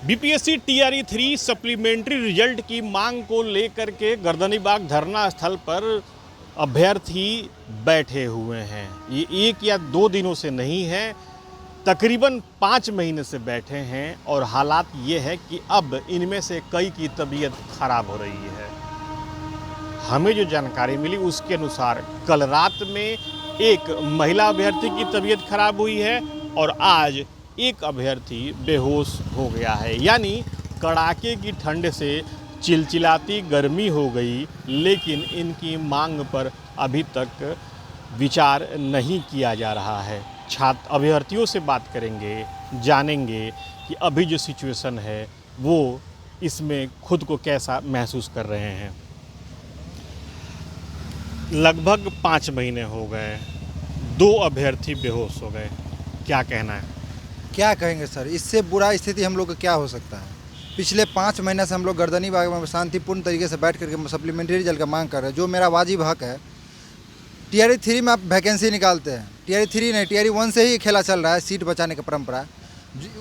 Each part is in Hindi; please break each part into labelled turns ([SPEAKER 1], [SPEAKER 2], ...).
[SPEAKER 1] बीपीएससी टीआरई 3 सप्लीमेंट्री रिजल्ट की मांग को लेकर के गर्दनीबाग धरना स्थल पर अभ्यर्थी बैठे हुए हैं। ये 1 या 2 दिनों से नहीं है, तकरीबन 5 महीने से बैठे हैं और हालात ये है कि अब इनमें से कई की तबीयत खराब हो रही है। हमें जो जानकारी मिली उसके अनुसार कल रात में एक महिला अभ्यर्थी की तबीयत खराब हुई है और आज एक अभ्यर्थी बेहोश हो गया है। यानी कड़ाके की ठंड से चिलचिलाती गर्मी हो गई, लेकिन इनकी मांग पर अभी तक विचार नहीं किया जा रहा है। छात्र अभ्यर्थियों से बात करेंगे, जानेंगे कि अभी जो सिचुएशन है वो इसमें खुद को कैसा महसूस कर रहे हैं। लगभग 5 महीने हो गए, 2 अभ्यर्थी बेहोश हो गए, क्या कहना है?
[SPEAKER 2] क्या कहेंगे सर, इससे बुरा स्थिति हम लोग का क्या हो सकता है। पिछले 5 महीने से हम लोग गर्दनीबाग में शांतिपूर्ण तरीके से बैठ करके सप्लीमेंट्री रिजल्ट का मांग कर रहे हैं, जो मेरा वाजिब हक है। टीआरई 3 में आप वैकेंसी निकालते हैं, टीआरई 3 नहीं टीआरई 1 से ही खेला चल रहा है, सीट बचाने का परंपरा,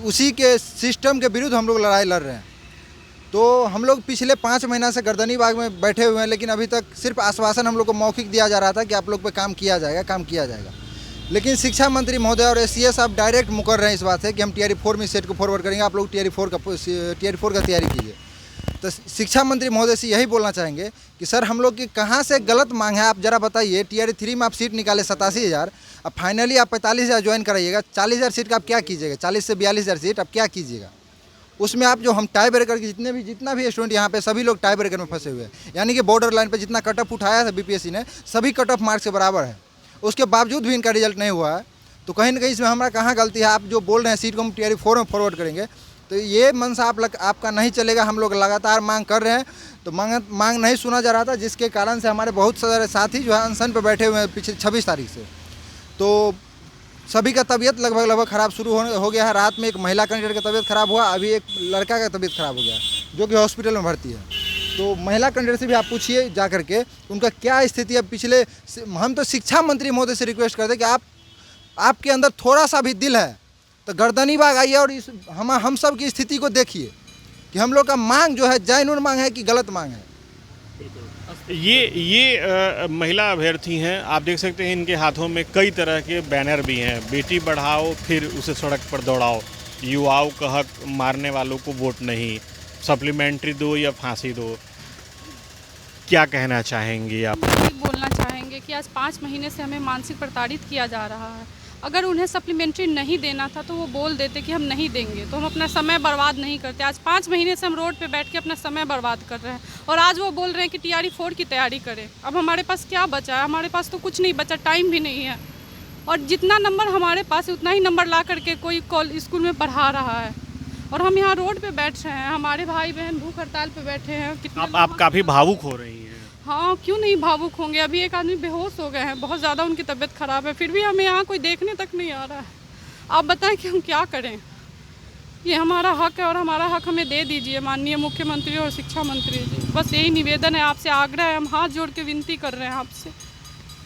[SPEAKER 2] उसी के सिस्टम के विरुद्ध हम लोग लड़ाई लड़ रहे हैं। तो हम लोग पिछले 5 महीना से गर्दनीबाग में बैठे हुए हैं, लेकिन अभी तक सिर्फ आश्वासन हम लोग को मौखिक दिया जा रहा था कि आप लोग पे काम किया जाएगा। लेकिन शिक्षा मंत्री महोदय और एससीएस साहब डायरेक्ट मुकर रहे हैं इस बात से कि हम टीआरई 4 में सेट को फॉरवर्ड करेंगे, आप लोग टीआरई 4 का तैयारी कीजिए। तो शिक्षा मंत्री महोदय से यही बोलना चाहेंगे कि सर हम लोग की कहाँ से गलत मांग है, आप जरा बताइए। टीआरई 3 में आप सीट निकाले 87,000, अब फाइनली आप 45,000 ज्वाइन कराइएगा, 40,000 सीट का आप क्या कीजिएगा? 40 से 42,000 सीट आप क्या कीजिएगा? उसमें आप जो हम टाई ब्रेकर के जितना भी स्टूडेंट यहाँ पे सभी लोग टाई ब्रेकर में फंसे हुए हैं। यानी कि बॉर्डर लाइन पे जितना कट ऑफ उठाया था बीपीएससी ने, सभी कट ऑफ मार्क्स के बराबर है। उसके बावजूद भी इनका रिजल्ट नहीं हुआ है। तो कहीं ना कहीं इसमें हमारा कहाँ गलती है? आप जो बोल रहे हैं सीट को हम टीआरई 4 में फॉरवर्ड करेंगे, तो ये मनसा आपका नहीं चलेगा। हम लोग लगातार मांग कर रहे हैं, तो मांग नहीं सुना जा रहा था, जिसके कारण से हमारे बहुत सारे साथी जो है अनशन पर बैठे हुए हैं पिछले 26 तारीख से। तो सभी का तबीयत लगभग ख़राब शुरू हो गया है। रात में एक महिला कैंडिडेट का तबीयत खराब हुआ, अभी एक लड़का का तबीयत खराब हो गया जो कि हॉस्पिटल में भर्ती है। तो महिला कैंडिडेट से भी आप पूछिए जा करके उनका क्या स्थिति है। हम तो शिक्षा मंत्री महोदय से रिक्वेस्ट करते कि आपके अंदर थोड़ा सा भी दिल है तो गर्दनीबाग आइए और हम सब की स्थिति को देखिए कि हम लोग का मांग जो है जैनुन मांग है कि गलत मांग है।
[SPEAKER 1] ये महिला अभ्यर्थी हैं, आप देख सकते हैं इनके हाथों में कई तरह के बैनर भी हैं। बेटी बढ़ाओ फिर उसे सड़क पर दौड़ाओ, युवाओं का हक मारने वालों को वोट नहीं, सप्लीमेंट्री दो या फांसी दो। क्या कहना चाहेंगे आप?
[SPEAKER 3] बोलना चाहेंगे कि आज 5 महीने से हमें मानसिक प्रताड़ित किया जा रहा है। अगर उन्हें सप्लीमेंट्री नहीं देना था तो वो बोल देते कि हम नहीं देंगे, तो हम अपना समय बर्बाद नहीं करते। आज 5 महीने से हम रोड पे बैठ के अपना समय बर्बाद कर रहे हैं और आज वो बोल रहे हैं कि टीआरई 4 की तैयारी करें। अब हमारे पास क्या बचा है? हमारे पास तो कुछ नहीं बचा, टाइम भी नहीं है। और जितना नंबर हमारे पास है उतना ही नंबर ला करके कोई स्कूल में पढ़ा रहा है और हम यहाँ रोड पे बैठ रहे हैं। हमारे भाई बहन भूख हड़ताल पे बैठे हैं।
[SPEAKER 1] आप काफ़ी भावुक हो रही हैं।
[SPEAKER 3] हाँ, क्यों नहीं भावुक होंगे। अभी एक आदमी बेहोश हो गए हैं, बहुत ज़्यादा उनकी तबीयत ख़राब है, फिर भी हमें यहाँ कोई देखने तक नहीं आ रहा है। आप बताएं कि हम क्या करें? ये हमारा हक है और हमारा हक हमें दे दीजिए माननीय मुख्यमंत्री और शिक्षा मंत्री जी। बस यही निवेदन है आपसे, आग्रह है, हम हाथ जोड़ के विनती कर रहे हैं आपसे।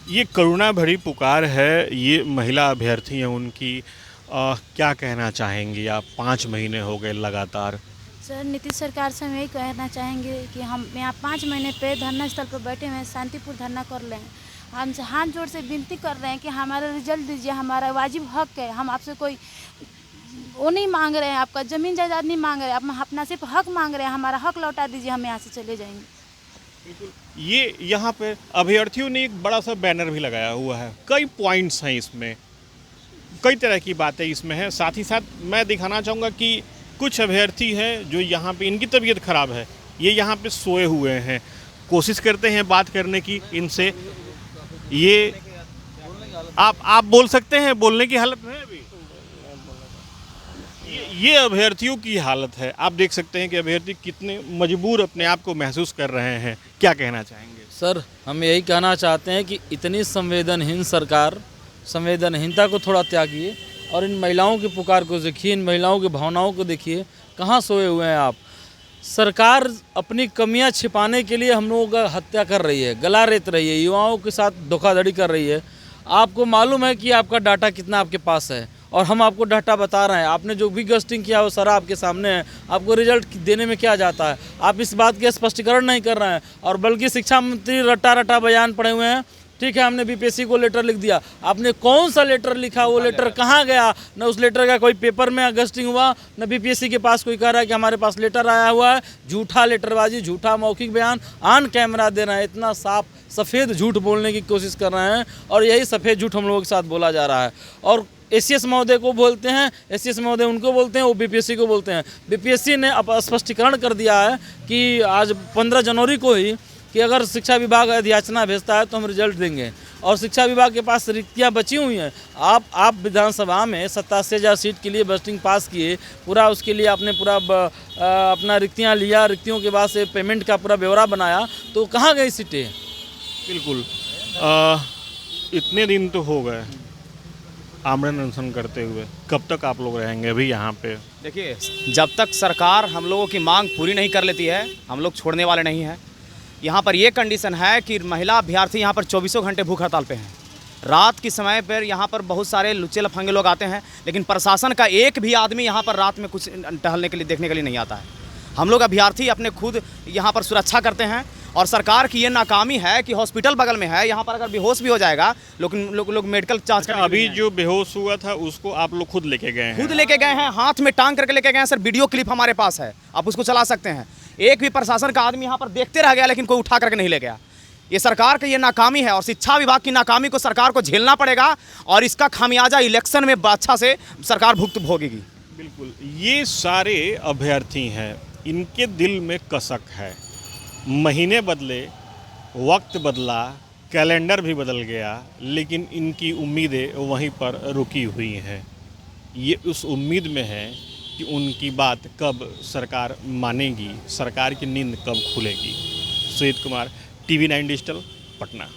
[SPEAKER 1] ये करुणा भरी पुकार है, ये महिला अभ्यर्थी हैं उनकी। क्या कहना चाहेंगी आप? 5 महीने हो गए लगातार।
[SPEAKER 4] सर, नीतीश सरकार से हम यही कहना चाहेंगे कि हम यहाँ 5 महीने पे धरना स्थल पर बैठे हुए हैं, शांतिपूर्ण धरना कर रहे हैं। हमसे हाथ जोड़ से विनती कर रहे हैं कि हमारा रिजल्ट दीजिए, हमारा वाजिब हक है। हम आपसे कोई वो नहीं मांग रहे हैं, आपका ज़मीन जायदाद नहीं मांग रहे हैं, आप अपना सिर्फ हक मांग रहे हैं। हमारा हक लौटा दीजिए, हम यहाँ से चले जाएंगे।
[SPEAKER 1] ये यहाँ पे अभ्यर्थियों ने एक बड़ा सा बैनर भी लगाया हुआ है, कई पॉइंट्स हैं इसमें, कई तरह की बातें इसमें हैं। साथ ही साथ मैं दिखाना चाहूँगा कि कुछ अभ्यर्थी हैं जो यहाँ पे इनकी तबीयत ख़राब है, ये यहाँ पे सोए हुए हैं। कोशिश करते हैं बात करने की इनसे। ये आप बोल सकते हैं, बोलने की हालत में है अभी? ये अभ्यर्थियों की हालत है। आप देख सकते हैं कि अभ्यर्थी कितने मजबूर अपने आप को महसूस कर रहे हैं। क्या कहना चाहेंगे?
[SPEAKER 5] सर, हम यही कहना चाहते हैं कि इतनी संवेदनहीन सरकार, संवेदनहीनता को थोड़ा त्यागिए और इन महिलाओं की पुकार को देखिए, इन महिलाओं की भावनाओं को देखिए। कहाँ सोए हुए हैं आप? सरकार अपनी कमियां छिपाने के लिए हम लोगों का हत्या कर रही है, गला रेत रही है, युवाओं के साथ धोखाधड़ी कर रही है। आपको मालूम है कि आपका डाटा कितना आपके पास है और हम आपको डाटा बता रहे हैं। आपने जो भी गस्टिंग किया वो सारा आपके सामने है। आपको रिजल्ट देने में क्या जाता है, आप इस बात के स्पष्टीकरण नहीं कर रहे हैं, और बल्कि शिक्षा मंत्री रट्टा रट्टा बयान पड़े हुए हैं। ठीक है, हमने बीपीएससी को लेटर लिख दिया, आपने कौन सा लेटर लिखा, वो लेटर कहाँ गया, न उस लेटर का कोई पेपर में गस्टिंग हुआ, न बीपीएससी के पास कोई कह रहा है कि हमारे पास लेटर आया हुआ है। झूठा लेटरबाजी, झूठा मौखिक बयान ऑन कैमरा दे रहे हैं। इतना साफ सफ़ेद झूठ बोलने की कोशिश कर रहे हैं, और यही सफ़ेद झूठ हम लोगों के साथ बोला जा रहा है। और एसीएस महोदय को बोलते हैं, एसीएस महोदय उनको बोलते हैं, वो बीपीएससी को बोलते हैं। बीपीएससी ने अब स्पष्टीकरण कर दिया है कि आज 15 जनवरी को ही कि अगर शिक्षा विभाग अधियाचना भेजता है तो हम रिजल्ट देंगे, और शिक्षा विभाग के पास रिक्तियाँ बची हुई हैं। आप विधानसभा में 87,000 सीट के लिए बस्टिंग पास किए, पूरा उसके लिए आपने पूरा अपना रिक्तियाँ लिया, रिक्तियों के बाद से पेमेंट का पूरा ब्यौरा बनाया, तो कहाँ गई सीटें?
[SPEAKER 1] बिल्कुल। इतने दिन तो हो गए आमरण अनशन करते हुए, कब तक आप लोग रहेंगे अभी यहाँ पे?
[SPEAKER 6] देखिए, जब तक सरकार हम लोगों की मांग पूरी नहीं कर लेती है, हम लोग छोड़ने वाले नहीं हैं। यहाँ पर ये कंडीशन है कि महिला अभ्यर्थी यहाँ पर 24 घंटे भूख हड़ताल पे हैं। रात के समय पर यहाँ पर बहुत सारे लुच्चे लफंगे लोग आते हैं, लेकिन प्रशासन का एक भी आदमी यहाँ पर रात में कुछ टहलने के लिए, देखने के लिए नहीं आता है। हम लोग अभ्यर्थी अपने खुद यहाँ पर सुरक्षा करते हैं, और सरकार की ये नाकामी है कि हॉस्पिटल बगल में है, यहाँ पर अगर बेहोश भी हो जाएगा लोग मेडिकल जांच करने
[SPEAKER 1] अभी जो बेहोश हुआ था उसको आप लोग खुद लेके गए हैं?
[SPEAKER 6] खुद लेके गए हैं, हाथ में टांग करके लेके गए हैं सर। वीडियो क्लिप हमारे पास है, आप उसको चला सकते हैं। एक भी प्रशासन का आदमी यहाँ पर देखते रह गया, लेकिन कोई उठा करके नहीं ले गया। ये सरकार की ये नाकामी है, और शिक्षा विभाग की नाकामी को सरकार को झेलना पड़ेगा, और इसका खामियाजा इलेक्शन में अच्छा से सरकार भुगत भोगेगी।
[SPEAKER 1] बिल्कुल। ये सारे अभ्यर्थी हैं, इनके दिल में कसक है। महीने बदले, वक्त बदला, कैलेंडर भी बदल गया, लेकिन इनकी उम्मीदें वहीं पर रुकी हुई हैं। ये उस उम्मीद में है कि उनकी बात कब सरकार मानेगी, सरकार की नींद कब खुलेगी। Sujit Kumar, TV9 digital, Patna.